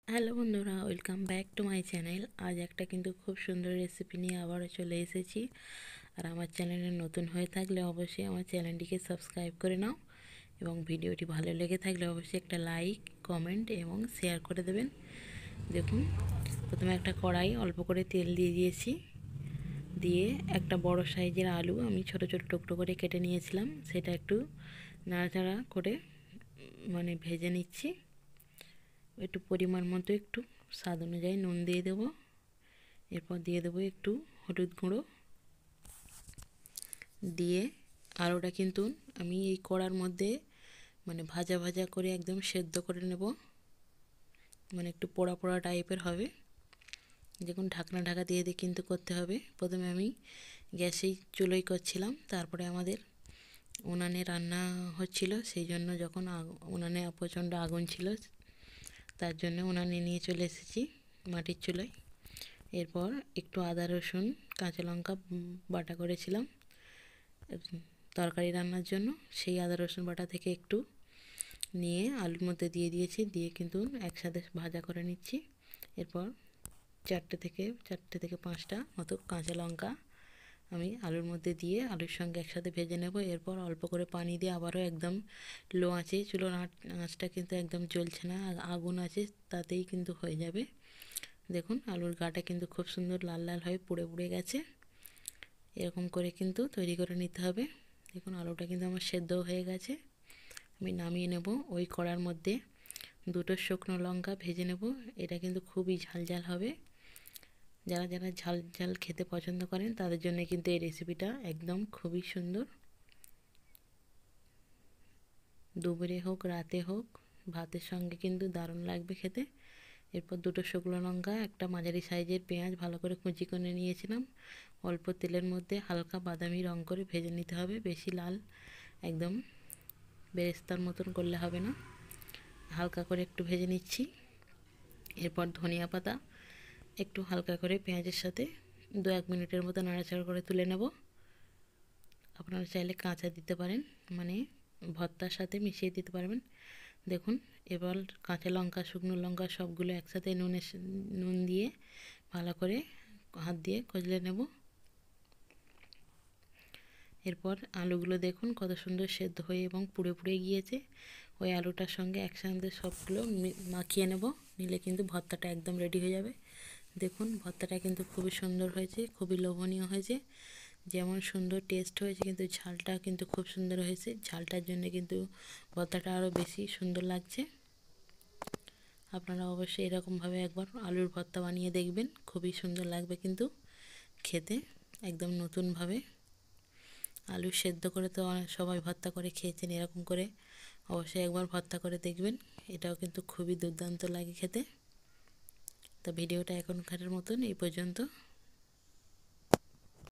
Hello বন্ধুরা, welcome back to my channel. আজ একটা কিন্তু খুব সুন্দর রেসিপি নিয়ে আবারও চলে এসেছি। আর আমার চ্যানেলে নতুন হয়ে থাকলে অবশ্যই আমার চ্যানেলটিকে সাবস্ক্রাইব করে নাও, এবং ভিডিওটি ভালো লেগে থাকলে অবশ্যই একটা লাইক, কমেন্ট এবং শেয়ার করে দেবেন। দেখুন, প্রথমে একটা কড়াই অল্প করে তেল দিয়ে দিয়েছি। দিয়ে একটা বড় সাইজের আলু আমি ছোট ছোট টুকরো করে কেটে নিয়েছিলাম, সেটা একটু নাড়াচাড়া করে ভেজে নিচ্ছি। একটু পরিমাণ মতো একটু স্বাদ অনুযায়ী নুন দিয়ে দেবো। এরপর দিয়ে দেবো একটু হলুদ গুঁড়ো। দিয়ে আলুটা কিন্তু আমি এই কড়ার মধ্যে ভাজা ভাজা করে একদম সেদ্ধ করে নেব, একটু পোড়া পোড়া টাইপের হবে। দেখুন, ঢাকনা ঢাকা দিয়ে দিয়ে কিন্তু করতে হবে। প্রথমে আমি গ্যাসেই চুলোই করছিলাম, তারপরে আমাদের উনানে রান্না হচ্ছিল, সেই জন্য যখন উনানে প্রচণ্ড আগুন ছিল, তার জন্য উনানে নিয়ে চলে এসেছি মাটির চুলায়। এরপর একটু আদা রসুন কাঁচা লঙ্কা বাটা করেছিলাম তরকারি রান্নার জন্য, সেই আদা রসুন বাটা থেকে একটু নিয়ে আলুর মধ্যে দিয়ে দিয়েছি। দিয়ে কিন্তু একসাথে ভাজা করে নিচ্ছি। এরপর চারটে থেকে পাঁচটা মতো কাঁচা লঙ্কা আমি আলুর মধ্যে দিয়ে আলুর সঙ্গে একসাথে ভেজে নেব। এরপর অল্প করে পানি দিয়ে আবারও একদম লো আঁচে, চুলোর আঁচটা কিন্তু একদম জ্বলছে না, আগুন আছে, তাতেই কিন্তু হয়ে যাবে। দেখুন, আলুর গাটা কিন্তু খুব সুন্দর লাল লাল হয়ে পুড়ে পুড়ে গেছে। এরকম করে কিন্তু তৈরি করে নিতে হবে। দেখুন, আলুটা কিন্তু আমার সেদ্ধ হয়ে গেছে। আমি নামিয়ে নেব। ওই কড়ার মধ্যে দুটো শুকনো লঙ্কা ভেজে নেব। এটা কিন্তু খুবই ঝাল ঝাল হবে। যারা যারা ঝাল ঝাল খেতে পছন্দ করেন তাদের জন্য কিন্তু এই রেসিপিটা একদম খুবই সুন্দর। দুপুরে হোক রাতে হোক ভাতের সঙ্গে কিন্তু দারুণ লাগবে খেতে। এরপর দুটো শুকনো লঙ্কা, একটা মাঝারি সাইজের পেঁয়াজ ভালো করে কুচি করে নিয়েছিলাম। অল্প তেলের মধ্যে হালকা বাদামি রং করে ভেজে নিতে হবে, বেশি লাল একদম বেরেস্তার মতন করলে হবে না, হালকা করে একটু ভেজে নিচ্ছি। এরপর ধনিয়া পাতা একটু হালকা করে পেঁয়াজের সাথে 1-2 মিনিটের মতো নাড়াচাড়া করে তুলে নেব। আপনারা চাইলে কাঁচা দিতে পারেন, ভর্তার সাথে মিশিয়ে দিতে পারবেন। দেখুন, এবার কাঁচা লঙ্কা শুকনো লঙ্কা সবগুলো একসাথে নুন দিয়ে ভালো করে হাত দিয়ে কচলে নেব। এরপর আলুগুলো দেখুন কত সুন্দর সেদ্ধ হয়ে এবং পুড়ে পুড়ে গিয়েছে। ওই আলুটার সঙ্গে একসঙ্গে সবগুলো মাখিয়ে নেব, নিলে কিন্তু ভর্তাটা একদম রেডি হয়ে যাবে। দেখুন, ভর্তাটা কিন্তু খুবই সুন্দর হয়েছে, খুবই লোভনীয় হয়েছে। যেমন সুন্দর টেস্ট হয়েছে, কিন্তু ঝালটা কিন্তু খুব সুন্দর হয়েছে। ঝালটার জন্য কিন্তু ভর্তাটা আরও বেশি সুন্দর লাগছে। আপনারা অবশ্যই এরকমভাবে একবার আলুর ভর্তা বানিয়ে দেখবেন, খুবই সুন্দর লাগবে কিন্তু খেতে। একদম নতুনভাবে আলু সেদ্ধ করে তো সবাই ভর্তা করে খেয়েছেন, এরকম করে অবশ্যই একবার ভর্তা করে দেখবেন। এটাও কিন্তু খুবই দুর্দান্ত লাগে খেতে। তো ভিডিওটা এখনকারের মতন এই পর্যন্ত।